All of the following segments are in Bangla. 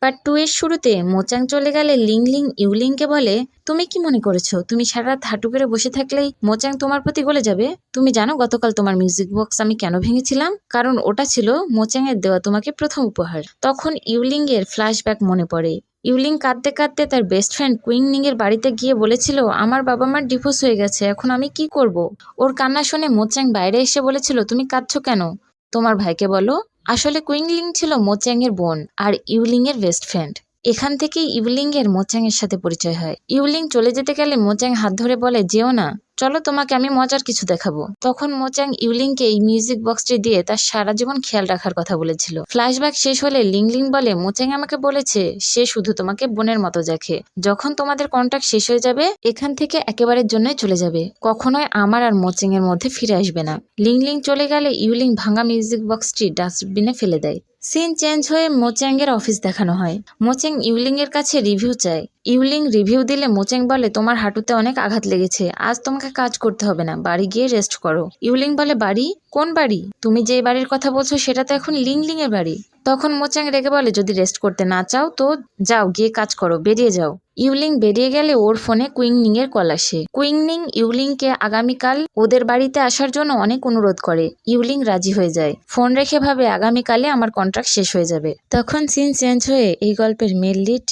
পার্ট 2 এর শুরুতে মোচাং চলে গেলে লিংলিং ইউলিংকে বলে, তুমি কি মনে করেছো তুমি সারা রাত হাঁটু করে বসে থাকলেই মোচাং তোমার প্রতি গলে যাবে? তুমি জানো গতকাল তোমার মিউজিক বক্স আমি কেন ভেঙেছিলাম? কারণ ওটা ছিল মোচাং এর দেওয়া তোমাকে প্রথম উপহার। তখন ইউলিং এর ফ্ল্যাশব্যাক মনে পড়ে। ইউলিং কাঁদতে কাঁদতে তার বেস্ট ফ্রেন্ড কুইংনিং এর বাড়িতে গিয়ে বলেছিল, আমার বাবা মার ডিভোর্স হয়ে গেছে, এখন আমি কি করব? ওর কান্না শুনে মোচাং বাইরে এসে বলেছিল, তুমি কাঁদছো কেন? তোমার ভাইকে বলো। আসলে কুইংলিং ছিল মোচাং এর বোন আর ইউলিং এর বেস্ট ফ্রেন্ড। এখান থেকেই ইউলিং এর মোচাং এর সাথে পরিচয় হয়। ইউলিং চলে যেতে গেলে মোচাং হাত ধরে বলে, যেও না, চলো তোমাকে আমি মজার কিছু দেখাবো। তখন মোচাং ইউলিংকে এই মিউজিক বক্সটি দিয়ে তার সারা জীবন খেয়াল রাখার কথা বলেছিল। ফ্ল্যাশব্যাক শেষ হলে লিংলিং বলে, মোচাং আমাকে বলেছে সে শুধু তোমাকে বোনের মতো দেখে। যখন তোমাদের কন্ট্যাক্ট শেষ হয়ে যাবে এখান থেকে একেবারের জন্যই চলে যাবে, কখনোই আমার আর মোচাং এর মধ্যে ফিরে আসবে না। লিংলিং চলে গেলে ইউলিং ভাঙা মিউজিক বক্সটি ডাস্টবিনে ফেলে দেয়। সিন চেঞ্জ হয়ে মোচাং এর অফিস দেখানো হয়। মোচাং ইউলিং এর কাছে রিভিউ চায়। ইউলিং রিভিউ দিলে মোচাং বলে, তোমার হাঁটুতে অনেক আঘাত লেগেছে, আজ তোমাকে কাজ করতে হবে না, বাড়ি গিয়ে রেস্ট করো। ইউলিং বলে, বাড়ি? কোন বাড়ি? তুমি যে বাড়ির কথা বলছো সেটা তো এখন লিংলিং এর বাড়ি। তখন মোচাং রেগে বলে, যদি রেস্ট করতে না চাও তো যাও, গিয়ে কাজ করো, বেরিয়ে যাও। ইউলিং বেরিয়ে গেলে ওর ফোনে কুইংনিং এর কল আসে। কুইংনিং ইউলিংকে আগামীকাল ওদের বাড়িতে আসার জন্য অনেক অনুরোধ করে। ইউলিং রাজি হয়ে যায়। ফোন রেখে ভাবে আগামীকালে আমার কন্ট্রাক্ট শেষ হয়ে যাবে। তখন সিন চেঞ্জ হয়ে এই গল্পের মেল লিড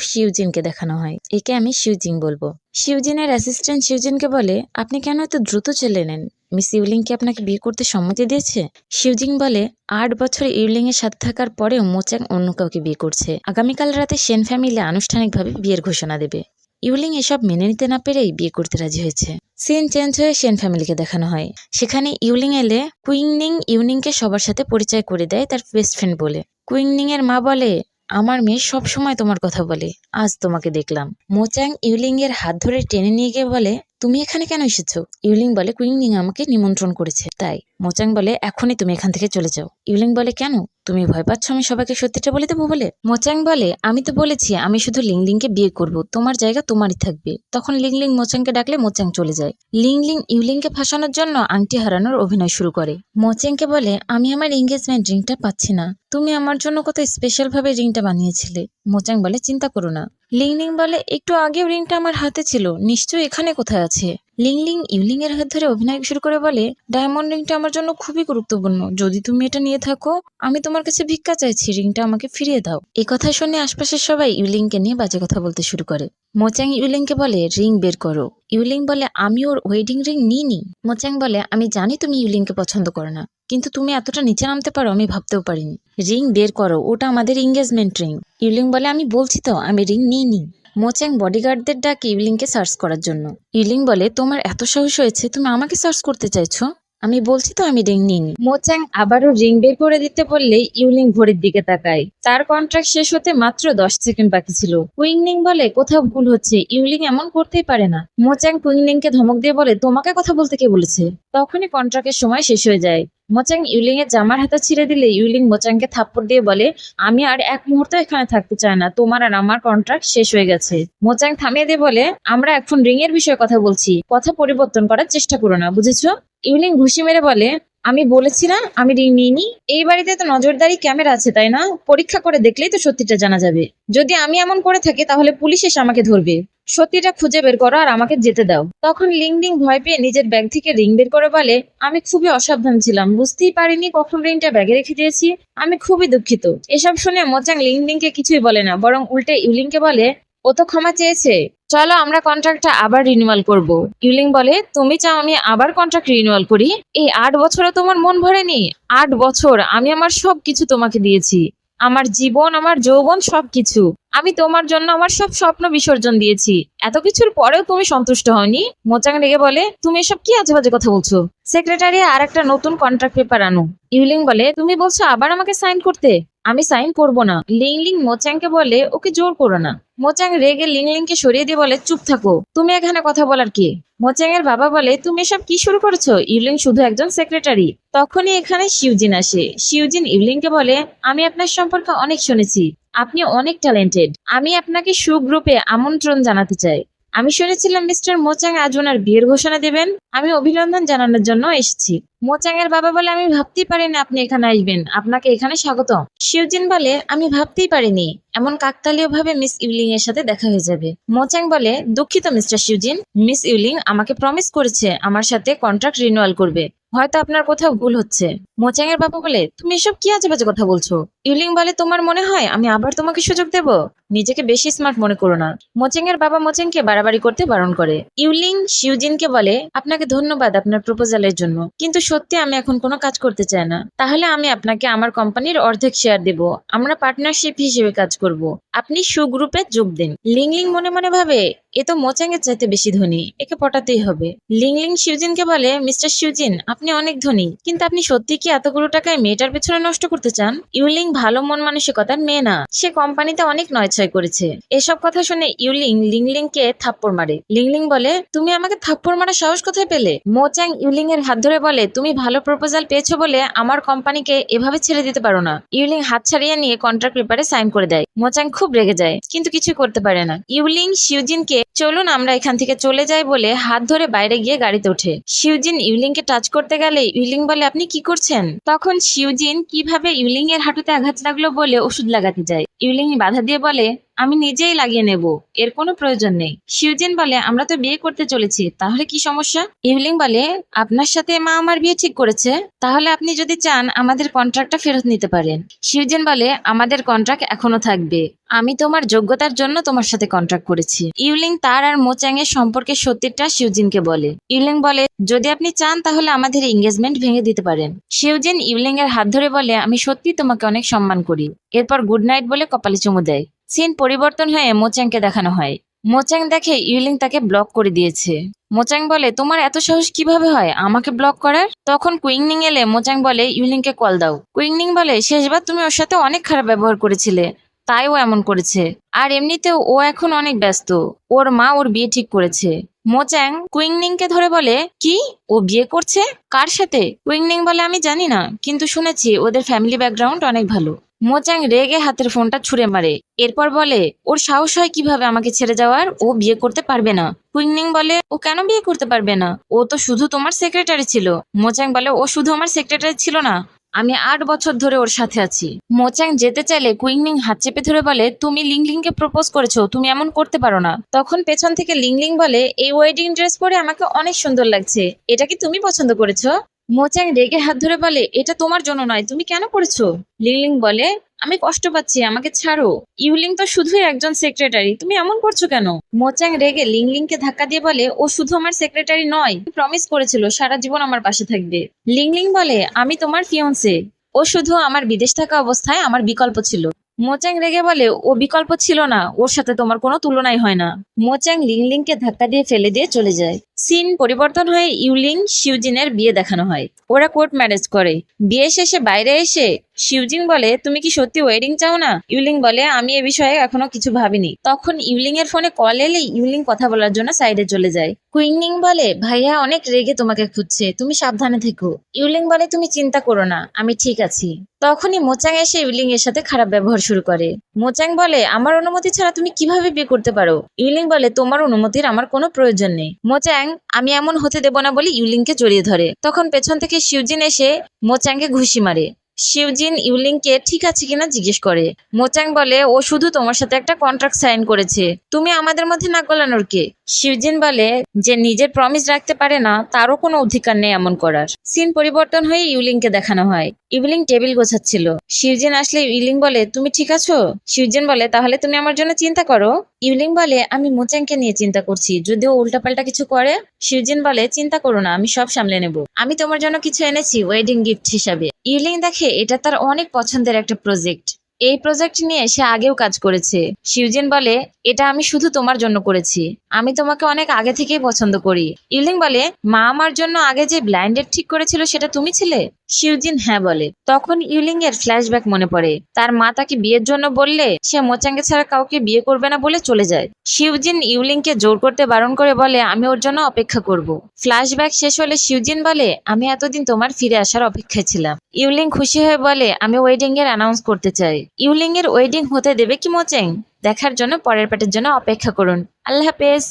শিউজিনকে দেখানো হয়। একে আমি শিউজিন বলবো। শিউজিনের অ্যাসিস্ট্যান্ট শিউজিনকে বলে, আপনি কেন এত দ্রুত চলে নেন? মিস ইউলিং কি আপনাকে বিয়ে করতে সম্মতি দিয়েছে? শিউজিন বলে, 8 বছর ইউলিং এর সাথে থাকার পরেও মোচাং অন্য কাউকে বিয়ে করছে। আগামীকাল রাতে সেন ফ্যামিলি আনুষ্ঠানিকভাবে বিয়ের ঘোষণা দেবে। ইউলিং এসব মেনে নিতে না পেরেই বিয়ে করতে রাজি হয়েছে। সিন চেঞ্জ হয়ে সেন ফ্যামিলিকে দেখানো হয়। সেখানে ইউলিং এলে কুইংনিং ইউনিংকে সবার সাথে পরিচয় করে দেয় তার বেস্ট ফ্রেন্ড বলে। কুইংনিং এর মা বলে, আমার মেয়ে সব সময় তোমার কথা বলে, আজ তোমাকে দেখলাম। মোচাং ইউলিং এর হাত ধরে টেনে নিয়ে গিয়ে বলে, তুমি এখানে কেন এসেছো? ইউলিং বলে, কুইংনিং আমাকে নিমন্ত্রণ করেছে তাই। মোচাং বলে, এখনই তুমি এখান থেকে চলে যাও। ইউলিং বলে, কেন? তুমি ভয় পাচ্ছ আমি সবাইকে সত্যিটা বলে দেবো বলে? মোচাং বলে, আমি তো বলেছি আমি শুধু লিংলিংকে বিয়ে করব, তোমার জায়গা তোমারই থাকবে। তখন লিংলিং মোচাংকে ডাকলে মোচাং চলে যায়। লিংলিং ইউলিংকে ফাঁসানোর জন্য আংটি হারানোর অভিনয় শুরু করে। মোচাংকে বলে, আমি আমার এঙ্গেজমেন্ট রিংটা পাচ্ছি না, তুমি আমার জন্য কত স্পেশাল ভাবে রিংটা বানিয়েছিলে। মোচাং বলে, চিন্তা করো না। লিংলিং বলে, একটু আগেও রিংটা আমার হাতে ছিল, নিশ্চয়ই এখানে কোথায় আছে। লিংলিং ইউলিং এর হাত ধরে অভিনয় শুরু করে বলে, ডায়মন্ড রিংটা আমার জন্য খুবই গুরুত্বপূর্ণ, যদি তুমি এটা নিয়ে থাকো আমি তোমার কাছে ভিক্ষা চাইছি, রিংটা আমাকে ফিরিয়ে দাও। এই কথা শুনে আশপাশের সবাই ইউলিংকে নিয়ে বাজে কথা বলতে শুরু করে। মোচাং ইউলিংকে বলে, রিং বের করো। ইউলিং বলে, আমি ওর ওয়েডিং রিং নিইনি। মোচাং বলে, আমি জানি তুমি ইউলিংকে পছন্দ করো না, কিন্তু তুমি এতটা নিচে নামতে পারো আমি ভাবতেও পারিনি। রিং বের করো, ওটা আমাদের এঙ্গেজমেন্ট রিং। ইউলিং বলে, আমি বলছি তো আমি রিং নিইনি। মোচাং বডিগার্ডদের ডাকে ইউলিংকে সার্চ করার জন্য। ইউলিং বলে, তোমার এত সাহস হয়েছে তুমি আমাকে সার্চ করতে চাইছো? আমি বলছি তো আমি রিং নিইনি। মোচাং আবারও রিং বের করে দিতে বললে ইউলিং ঘড়ির দিকে তাকায়। তার কন্ট্রাক্ট শেষ হতে মাত্র 10 সেকেন্ড বাকি ছিল। কুইংনিং বলে, কোথাও ভুল হচ্ছে, ইউলিং এমন করতেই পারে না। মোচাং কুইংনিংকে ধমক দিয়ে বলে, তোমাকে কথা বলতে কে বলেছে? তখনই কন্ট্রাক্টের সময় শেষ হয়ে যায়। মোচাং ইউলিং এর জামার হাতা ছিঁড়ে দিলে ইউলিং মোচাংকে থাপ্পড় দিয়ে বলে, আমি আর এক মুহূর্ত এখানে থাকতে চাই না, তোমার আর আমার কন্ট্রাক্ট শেষ হয়ে গেছে। মোচাং থামিয়ে দিয়ে বলে, আমরা এখন রিং এর বিষয়ে কথা বলছি, কথা পরিবর্তন করার চেষ্টা করো না, বুঝেছো? ইউলিং ঘুষি মেরে বলে, আমি বলেছি না আমি রিং নিইনি। এই বাড়িতে তো নজরদারি ক্যামেরা আছে তাই না? পরীক্ষা করে দেখলেই তো সত্যিটা জানা যাবে। যদি আমি এমন করে থাকি তাহলে পুলিশ এসে আমাকে ধরবে। সত্যিটা খুঁজে বের করো আর আমাকে যেতে দাও। তখন লিংলিং ভয় পেয়ে নিজের ব্যাগ থেকে রিং বের করে বলে, আমি খুবই অসাবধান ছিলাম, বুঝতেই পারিনি কখন রিংটা ব্যাগে রেখে দিয়েছি, আমি খুবই দুঃখিত। এসব শুনে মোচাং লিংলিংকে কিছুই বলে না, বরং উল্টে ইউলিংকে বলে, ও তো ক্ষমা চেয়েছে, চলো আমরা কন্ট্রাক্টটা আবার রিনিউয়াল করব। ইউলিং বলে, তুমি চাও আমি আবার কন্ট্রাক্ট রিনিউয়াল করি? এই 8 বছরে তোমার মন ভরেনি? 8 বছর আমি আমার সবকিছু তোমাকে দিয়েছি, আমার জীবন আমার যৌবন সবকিছু। আমি তোমার জন্য আমার সব স্বপ্ন বিসর্জন দিয়েছি, এত কিছুর পরেও তুমি সন্তুষ্ট হওনি? মোচাং রেগে বলে, তুমি এসব কি আজে বাজে কথা বলছো? সেক্রেটারি আর একটা নতুন কন্ট্রাক্ট পেপার আনো। ইউলিং বলে, তুমি বলছো আবার আমাকে সাইন করতে? আমি সাইন করব না। লিংলিং মোচাংকে বলে, ওকে জোর করো না। মোচাং রেগে লিংলিংকে সরিয়ে দিয়ে বলে, চুপ থাকো, তুমি এখানে কথা বলার কে? মোচাং এর বাবা বলে, তুমি এসব কি শুরু করেছো? ইউলিং শুধু একজন সেক্রেটারি। তখনই এখানে শিউজিন আসে। শিউজিন ইউলিংকে বলে, আমি আপনার সম্পর্কে অনেক শুনেছি, আপনি অনেক ট্যালেন্টেড, আমি আপনাকে সু গ্রুপে আমন্ত্রণ জানাতে চাই। আমি শুনেছিলাম মিস্টার মোচাং আজ ওনার বিয়ের ঘোষণা দেবেন। আমি অভিনন্দন জানানোর জন্য এসেছি। মোচাং এর বাবা বলে, আমি ভাবতেই পারিনি আপনি এখানে আসবেন, আপনাকে এখানে স্বাগত। শিউজিন বলে, আমি ভাবতেই পারিনি এমন কাকতালীয় ভাবে মিস ইউলিং এর সাথে দেখা হয়ে যাবে। মোচাং বলে, দুঃখিত মিস্টার শিউজিন, মিস ইউলিং আমাকে প্রমিস করেছে আমার সাথে কন্ট্রাক্ট রিনিউয়াল করবে। হয়তো আপনার কোথাও ভুল হচ্ছে। মোচাং এর বাবা বলে, তুমি এসব কি আজে বাজে কথা বলছো? ইউলিং বলে, তোমার মনে হয় আমি আবার তোমাকে সুযোগ দেব? নিজেকে বেশি স্মার্ট মনে করো না। মোচাং এর বাবা মোচাংকে বাড়াবাড়ি করতে বারণ করে। ইউলিং শিউজিনকে বলে, আপনাকে ধন্যবাদ আপনার প্রপোজালের জন্য, কিন্তু সত্যি আমি এখন কোনো কাজ করতে চাই না। তাহলে আমি আপনাকে আমার কোম্পানির অর্ধেক শেয়ার দেব, আমরা পার্টনারশিপ হিসেবে কাজ করব। আপনি সু গ্রুপে যোগ দিন। লিংলিং মনে মনে ভাবে, এ তো মোচাং এর চাইতে বেশি ধনী, একে পটাতেই হবে। লিংলিং শিউজিনকে বলে, মিস্টার শিউজিন আপনি অনেক ধনী, কিন্তু আপনি সত্যি কি এতগুলো টাকায় মেয়েটার পেছনে নষ্ট করতে চান? ইউলিং ভালো মন মানসিকতার মেয়ে না, সে কোম্পানিতে অনেক নয়ছয় করেছে। এসব কথা শুনে ইউলিং লিংলিংকে থাপ্পড় মারে। লিংলিং বলে, তুমি আমাকে থাপ্পড় মারার সাহস কোথায় পেলে? মোচাং ইউলিং এর হাত ধরে বলে, তুমি ভালো প্রপোজাল পেয়েছো বলে আমার কোম্পানিকে এভাবে ছেড়ে দিতে পারো না। ইউলিং হাত ছাড়িয়ে নিয়ে কন্ট্রাক্ট পেপারে সাইন করে দেয়। মোচাং খুব রেগে যায়, কিন্তু কিছু করতে পারে না। ইউলিং শিউজিনকে চলুন আমরা এখান থেকে চলে যাই বলে হাত ধরে বাইরে গিয়ে গাড়িতে ওঠে। শিউজিন ইউলিংকে টাচ করতে গেলে ইউলিং বলে, আপনি কি করছেন? তখন শিউজিন কিভাবে ইউলিং এর হাঁটুতে আঘাত লাগলো বলে ওষুধ লাগাতে যায়। ইউলিং বাধা দিয়ে বলে, আমি নিজেই লাগিয়ে নেব, এর কোনো প্রয়োজন নেই। শিউজিন বলে, আমরা তো বিয়ে করতে চলেছি, তাহলে কি সমস্যা? ইউলিং বলে, আপনার সাথে মা আমার বিয়ে ঠিক করেছে, তাহলে আপনি যদি চান আমাদের কন্ট্রাক্টটা ফেরত নিতে পারেন। শিউজিন বলে, আমাদের কন্ট্রাক্ট এখনো থাকবে, আমি তোমার যোগ্যতার জন্য তোমার সাথে কন্ট্রাক্ট করেছি। ইউলিং তার আর মোচাং এর সম্পর্কে সত্যিটা শিউজিনকে বলে। ইউলিং বলে, যদি আপনি চান তাহলে আমাদের এঙ্গেজমেন্ট ভেঙে দিতে পারেন। শিউজিন ইউলিং এর হাত ধরে বলে, আমি সত্যি তোমাকে অনেক সম্মান করি। এরপর গুড নাইট বলে কপালে চুমু দেয়। সিন পরিবর্তন হয়ে মোচাংকে দেখানো হয়। মোচাং দেখে ইউলিং তাকে ব্লক করে দিয়েছে। মোচাং বলে, তোমার এত সাহস কিভাবে হয় আমাকে ব্লক করার? তখন কুইংনিং এলে মোচাং বলে, ইউলিংকে কল দাও। কুইংনিং বলে, শেষবার তুমি ওর সাথে অনেক খারাপ ব্যবহার করেছিলে, তাই ও এমন করেছে। আর এমনিতেও ও এখন অনেক ব্যস্ত, ওর মা ওর বিয়ে ঠিক করেছে। মোচাং কুইংনিংকে ধরে বলে, কি ও বিয়ে করছে? কার সাথে? কুইংনিং বলে, আমি জানি না, কিন্তু শুনেছি ওদের ফ্যামিলি ব্যাকগ্রাউন্ড অনেক ভালো। মোচাং রেগে হাতের ফোনটা ছুঁড়ে মারে। এরপর বলে, ওর সাহস হয় কিভাবে আমাকে ছেড়ে যাওয়ার? ও বিয়ে করতে পারবে না। কুইংনিং বলে, ও কেন বিয়ে করতে পারবে না? ও তো শুধু তোমার সেক্রেটারি ছিল। মোচাং বলে, ও শুধু আমার সেক্রেটারি ছিল না, আমি 8 বছর ধরে ওর সাথে আছি। মোচাং যেতে চাইলে কুইংনিং হাত চেপে ধরে বলে, তুমি লিংলিংকে প্রপোজ করেছো, তুমি এমন করতে পারো না। তখন পেছন থেকে লিংলিং বলে, এই ওয়েডিং ড্রেস পরে আমাকে অনেক সুন্দর লাগছে, এটা কি তুমি পছন্দ করেছো? মোচাং রেগে হাত ধরে বলে, এটা তোমার জন্য নয়, তুমি কেন করেছো? লিংলিং বলে, আমি কষ্ট পাচ্ছি, আমাকে ছাড়ো। ইউলিং তো শুধুই একজন সেক্রেটারি, তুমি এমন করছো কেন? মোচাং রেগে লিংলিংকে ধাক্কা দিয়ে বলে, ও শুধু আমার সেক্রেটারি নয়, প্রমিস করেছিল সারা জীবন আমার পাশে থাকবে। লিংলিং বলে, আমি তোমার ফিয়ন্সে, ও শুধু আমার বিদেশ থাকা অবস্থায় আমার বিকল্প ছিল। মোচাং রেগে বলে, ও বিকল্প ছিল না, ওর সাথে তোমার কোনো তুলনাই হয় না। মোচাং লিংলিংকে ধাক্কা দিয়ে ফেলে দিয়ে চলে যায়। সিন পরিবর্তন হয়ে ইউলিং শিউজিনের বিয়ে দেখানো হয়। ওরা কোর্ট ম্যারেজ করে। বিয়ে শেষে বাইরে এসে শিউজিন বলে, তুমি কি সত্যি ওয়েডিং চাও না? ইউলিং বলে, আমি এ বিষয়ে এখনো কিছু ভাবিনি। তখন ইউলিং এর ফোনে কল এলেই ইউলিং কথা বলার জন্য সাইডে চলে যায়। কুইংনিং বলে, ভাইয়া অনেক রেগে তোমাকে খুঁজছে, তুমি সাবধানে থেকো। ইউলিং বলে, তুমি চিন্তা করো না, আমি ঠিক আছি। তখনই মোচাং এসে ইউলিং এর সাথে খারাপ ব্যবহার শুরু করে। মোচাং বলে, আমার অনুমতি ছাড়া তুমি কিভাবে বিয়ে করতে পারো? ইউলিং বলে, তোমার অনুমতির আমার কোনো প্রয়োজন নেই। মোচাং, আমি এমন হতে দেব না বলে ইউলিংকে জড়িয়ে ধরে। তখন পেছন থেকে শিউজিন এসে মোচাংকে ঘুষি মারে। শিউজিন ইউলিংকে ঠিক আছে কিনা জিজ্ঞেস করে। মোচাং বলে, ও শুধু তোমার সাথে একটা কন্ট্রাক্ট সাইন করেছে, তুমি আমাদের মধ্যে নাক গলানোর কে? শিউজিন বলে, যে নিজের প্রমিস রাখতে পারে না তারও কোনো অধিকার নেই এমন করার। সিন পরিবর্তন হয়ে ইউলিংকে দেখানো হয়। ইউলিং টেবিল গোছাচ্ছিল। শিউজিন আসলে ইউলিং বলে, তুমি ঠিক আছো? শিউজিন বলে, তাহলে তুমি আমার জন্য চিন্তা করো। ইউলিং বলে, আমি মোচাংকে নিয়ে চিন্তা করছি, যদি ও উল্টাপাল্টা কিছু করে। শিউজিন বলে, চিন্তা করো না, আমি সব সামলে নেব। আমি তোমার জন্য কিছু এনেছি ওয়েডিং গিফট হিসাবে। ইউলিং দেখে এটা তার অনেক পছন্দের একটা প্রজেক্ট। এই প্রজেক্ট নিয়ে সে আগেও কাজ করেছে। শিউজিন বলে, এটা আমি শুধু তোমার জন্য করেছি, আমি তোমাকে অনেক আগে থেকেই পছন্দ করি। ইউলিং বলে, মা আমার জন্য আগে যে ব্লাইন্ডেড ঠিক করেছিল সেটা তুমি ছিলে? শিউজিন হ্যাঁ বলে। তখন ইউলিং এর ফ্ল্যাশব্যাক মনে পড়ে। তার মা তাকে বিয়ের জন্য বললে সে মোচাংকে ছাড়া কাউকে বিয়ে করবে না বলে চলে যায়। শিউজিন ইউলিংকে জোর করতে বারণ করে বলে, আমি ওর জন্য অপেক্ষা করব। ফ্ল্যাশব্যাক শেষ হলে শিউজিন বলে, আমি এতদিন তোমার ফিরে আসার অপেক্ষায় ছিলাম। ইউলিং খুশি হয়ে বলে, আমি ওয়েডিং এর অ্যানাউন্স করতে চাই। ইউলিং এর ওয়েডিং হতে দেবে কি মোচাং? দেখার জন্য পরের পার্টের জন্য অপেক্ষা করুন। আল্লাহ হাফেজ।